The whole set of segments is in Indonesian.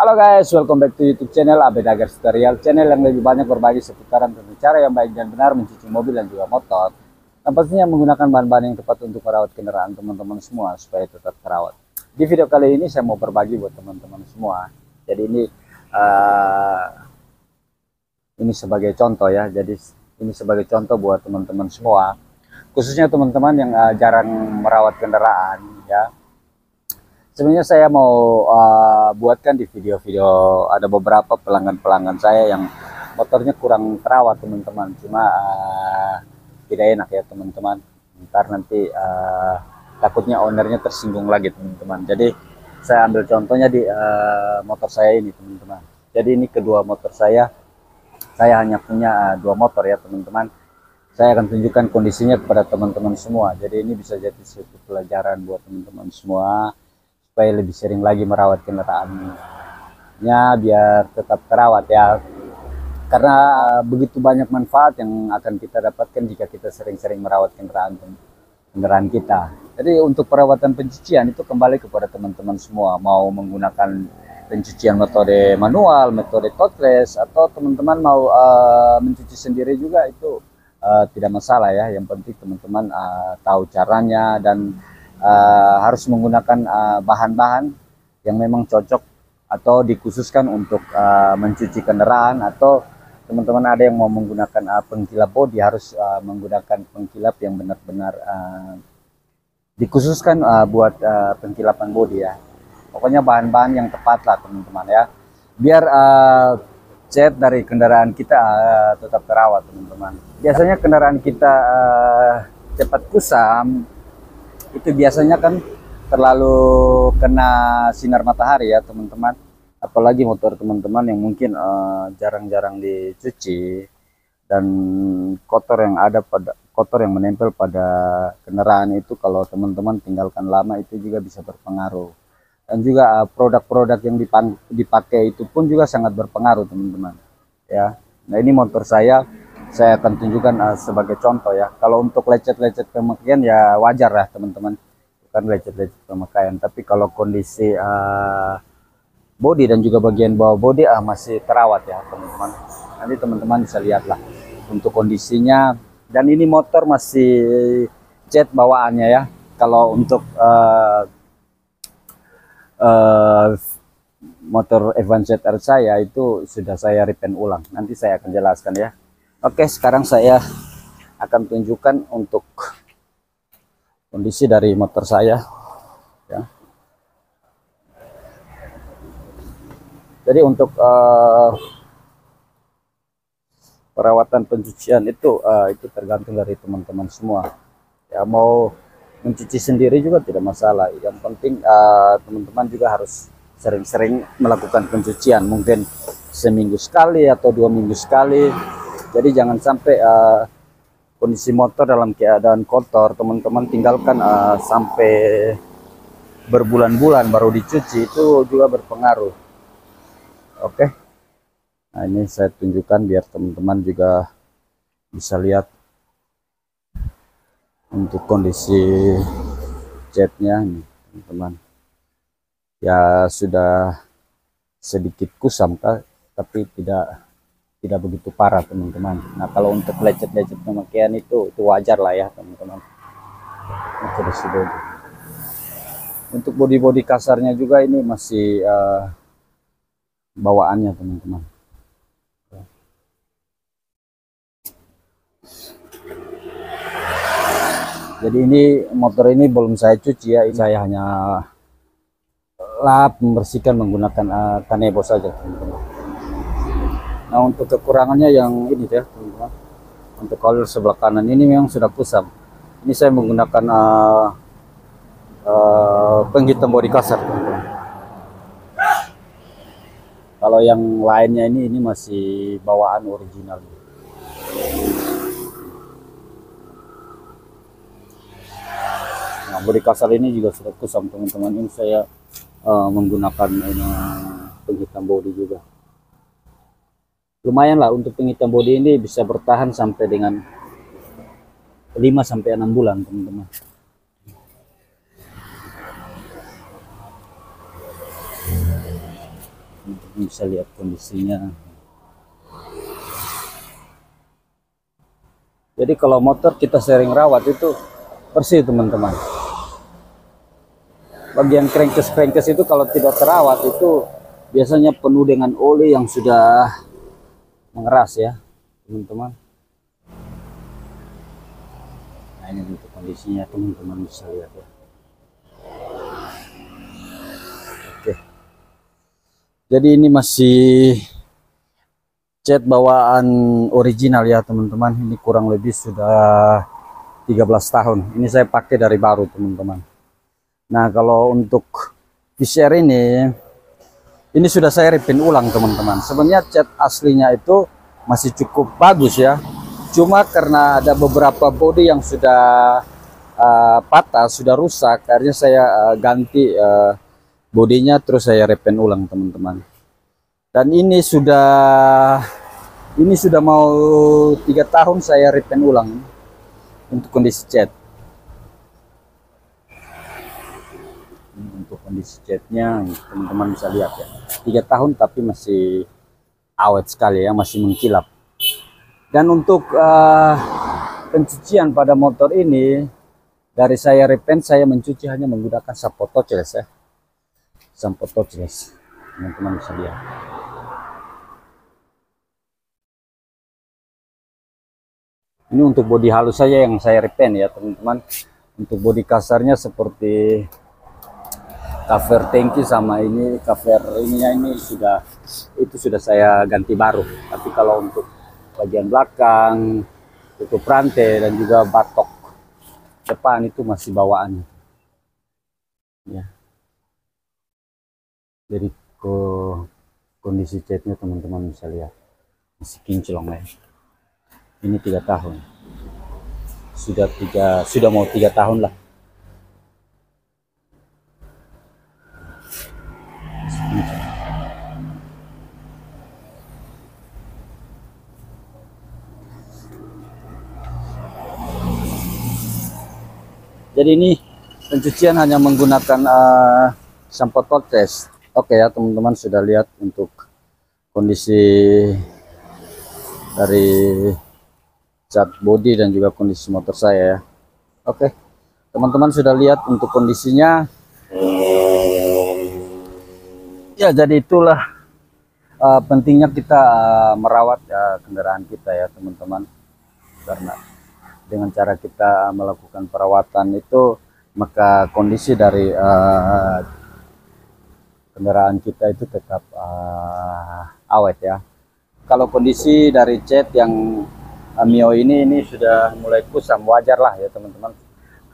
Halo guys, welcome back to YouTube channel Abed Agar Tutorial, channel yang lebih banyak berbagi seputaran tentang cara yang baik dan benar mencuci mobil dan juga motor. Dan pastinya menggunakan bahan-bahan yang tepat untuk merawat kendaraan teman-teman semua supaya tetap terawat. Di video kali ini saya mau berbagi buat teman-teman semua. Jadi ini sebagai contoh ya. Jadi ini sebagai contoh buat teman-teman semua, khususnya teman-teman yang jarang merawat kendaraan ya. Sebenarnya saya mau buatkan di video-video, ada beberapa pelanggan-pelanggan saya yang motornya kurang terawat teman-teman, cuma tidak enak ya teman-teman, ntar nanti takutnya ownernya tersinggung lagi teman-teman. Jadi saya ambil contohnya di motor saya ini teman-teman. Jadi ini kedua motor saya hanya punya dua motor ya teman-teman. Saya akan tunjukkan kondisinya kepada teman-teman semua, jadi ini bisa jadi suatu pelajaran buat teman-teman semua supaya lebih sering lagi merawat kendaraannya biar tetap terawat ya, karena begitu banyak manfaat yang akan kita dapatkan jika kita sering-sering merawat kendaraan kita. Jadi untuk perawatan pencucian itu kembali kepada teman-teman semua, mau menggunakan pencucian metode manual, metode touchless, atau teman-teman mau mencuci sendiri juga itu tidak masalah ya. Yang penting teman-teman tahu caranya dan harus menggunakan bahan-bahan yang memang cocok atau dikhususkan untuk mencuci kendaraan, atau teman-teman ada yang mau menggunakan pengkilap bodi, harus menggunakan pengkilap yang benar-benar dikhususkan buat pengkilapan bodi ya. Pokoknya bahan-bahan yang tepat lah teman-teman ya, biar cat dari kendaraan kita tetap terawat teman-teman. Biasanya kendaraan kita cepat kusam itu biasanya kan terlalu kena sinar matahari ya teman-teman, apalagi motor teman-teman yang mungkin jarang-jarang dicuci dan kotor yang menempel pada kendaraan itu, kalau teman-teman tinggalkan lama itu juga bisa berpengaruh. Dan juga produk-produk yang dipakai itu pun juga sangat berpengaruh teman-teman ya. Nah ini motor saya akan tunjukkan sebagai contoh ya. Kalau untuk lecet-lecet pemakaian ya wajar lah teman-teman, bukan lecet-lecet pemakaian. Tapi kalau kondisi bodi dan juga bagian bawah bodi masih terawat ya teman-teman. Nanti teman-teman bisa lihatlah untuk kondisinya. Dan ini motor masih cat bawaannya ya. Kalau untuk motor Advance ZR saya itu sudah saya repaint ulang. Nanti saya akan jelaskan ya. Oke, sekarang saya akan tunjukkan untuk kondisi dari motor saya ya. Jadi untuk perawatan pencucian itu tergantung dari teman-teman semua ya. Mau mencuci sendiri juga tidak masalah, yang penting teman-teman juga harus sering-sering melakukan pencucian, mungkin seminggu sekali atau 2 minggu sekali. Jadi jangan sampai kondisi motor dalam keadaan kotor teman-teman tinggalkan sampai berbulan-bulan baru dicuci, itu juga berpengaruh. Oke, nah ini saya tunjukkan biar teman-teman juga bisa lihat untuk kondisi catnya nih teman-teman ya. Sudah sedikit kusam tapi tidak begitu parah teman-teman. Nah kalau untuk lecet-lecet pemakaian itu wajar lah ya teman-teman. Untuk bodi-bodi kasarnya juga ini masih bawaannya teman-teman. Jadi ini motor ini belum saya cuci ya, saya hanya lap membersihkan menggunakan kanebo saja teman-teman. Nah untuk kekurangannya yang ini ya teman-teman, untuk coil sebelah kanan ini memang sudah kusam. Ini saya menggunakan penghitam bodi kasar teman-teman. Kalau yang lainnya ini masih bawaan original. Nah bodi kasar ini juga sudah kusam teman-teman. Ini saya menggunakan penghitam bodi juga. Lumayan lah untuk penghitam bodi ini, bisa bertahan sampai dengan 5-6 bulan teman-teman. Bisa lihat kondisinya. Jadi kalau motor kita sering rawat itu bersih teman-teman. Bagian crankcase itu kalau tidak terawat itu biasanya penuh dengan oli yang sudah mengeras ya teman-teman. Nah ini untuk kondisinya teman-teman bisa lihat ya. Oke, jadi ini masih cat bawaan original ya teman-teman. Ini kurang lebih sudah 13 tahun. Ini saya pakai dari baru teman-teman. Nah kalau untuk VCR ini sudah saya repaint ulang teman-teman. Sebenarnya cat aslinya itu masih cukup bagus ya. Cuma karena ada beberapa bodi yang sudah patah, sudah rusak, akhirnya saya ganti bodinya, terus saya repaint ulang teman-teman. Dan ini sudah mau 3 tahun saya repaint ulang untuk kondisi cat. Untuk kondisi catnya teman-teman bisa lihat ya, 3 tahun tapi masih awet sekali ya, masih mengkilap. Dan untuk pencucian pada motor ini, dari saya repaint saya mencuci hanya menggunakan sampo touchless ya, sampo touchless teman-teman bisa lihat. Ini untuk bodi halus saja yang saya repaint ya teman-teman. Untuk bodi kasarnya seperti cover tangki sama ini cover ininya ini sudah saya ganti baru. Tapi kalau untuk bagian belakang, tutup rantai dan juga batok depan itu masih bawaan ya. Jadi kondisi catnya teman-teman bisa lihat masih kinclong ya. Ini 3 tahun, sudah mau 3 tahun lah. Jadi ini pencucian hanya menggunakan sampo touchless. Oke ya teman-teman, sudah lihat untuk kondisi dari cat body dan juga kondisi motor saya ya. Oke teman-teman, sudah lihat untuk kondisinya ya. Jadi itulah pentingnya kita merawat kendaraan kita ya teman-teman, karena dengan cara kita melakukan perawatan itu maka kondisi dari kendaraan kita itu tetap awet ya. Kalau kondisi dari cat yang Mio ini sudah mulai kusam, wajar lah ya teman-teman,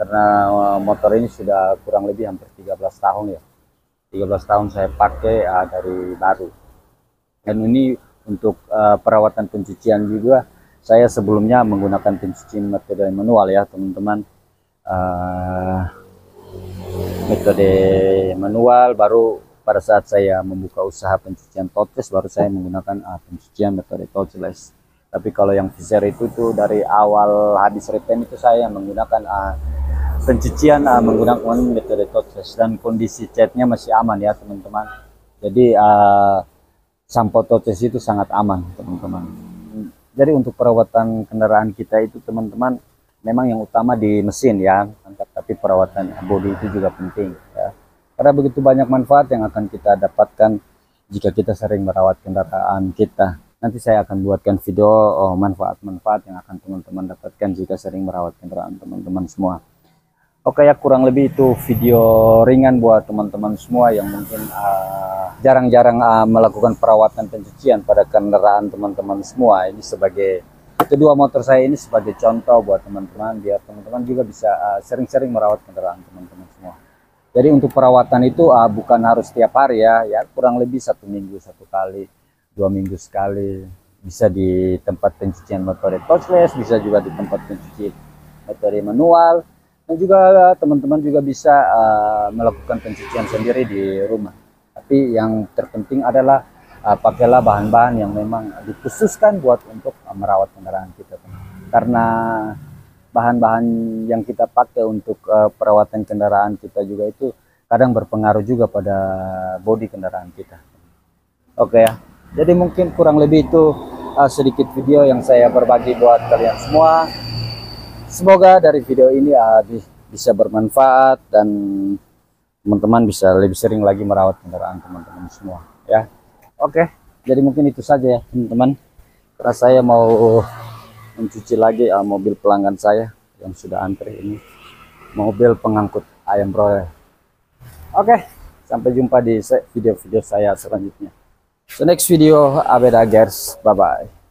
karena motor ini sudah kurang lebih hampir 13 tahun ya. 13 tahun saya pakai dari baru. Dan ini untuk perawatan pencucian juga saya sebelumnya menggunakan pencucian metode manual ya teman-teman. Metode manual, baru pada saat saya membuka usaha pencucian touchless baru saya menggunakan pencucian metode touchless. Tapi kalau yang VCR itu tuh dari awal habis repaint itu saya menggunakan pencucian menggunakan metode touchless, dan kondisi catnya masih aman ya teman-teman. Jadi sampo touchless itu sangat aman teman-teman. Jadi untuk perawatan kendaraan kita itu teman-teman, memang yang utama di mesin ya, tapi perawatan bodi itu juga penting ya. Karena begitu banyak manfaat yang akan kita dapatkan jika kita sering merawat kendaraan kita. Nanti saya akan buatkan video manfaat-manfaat yang akan teman-teman dapatkan jika sering merawat kendaraan teman-teman semua. Oke ya, kurang lebih itu video ringan buat teman-teman semua yang mungkin jarang-jarang melakukan perawatan pencucian pada kendaraan teman-teman semua. Ini sebagai kedua motor saya ini sebagai contoh buat teman-teman, biar teman-teman juga bisa sering-sering merawat kendaraan teman-teman semua. Jadi untuk perawatan itu bukan harus setiap hari ya, kurang lebih 1 minggu 1 kali, 2 minggu sekali. Bisa di tempat pencucian metode touchless, bisa juga di tempat pencuci metode manual, dan juga teman-teman juga bisa melakukan pencucian sendiri di rumah. Tapi yang terpenting adalah pakailah bahan-bahan yang memang dikhususkan buat untuk merawat kendaraan kita. Karena bahan-bahan yang kita pakai untuk perawatan kendaraan kita juga itu kadang berpengaruh juga pada bodi kendaraan kita. Oke ya. Jadi mungkin kurang lebih itu sedikit video yang saya berbagi buat kalian semua. Semoga dari video ini bisa bermanfaat dan teman-teman bisa lebih sering lagi merawat kendaraan teman-teman semua ya. Oke, jadi mungkin itu saja ya teman-teman. Karena saya mau mencuci lagi mobil pelanggan saya yang sudah antri ini, mobil pengangkut ayam broiler. Oke, sampai jumpa di video-video saya selanjutnya. So next video, Abeda Gers, bye bye.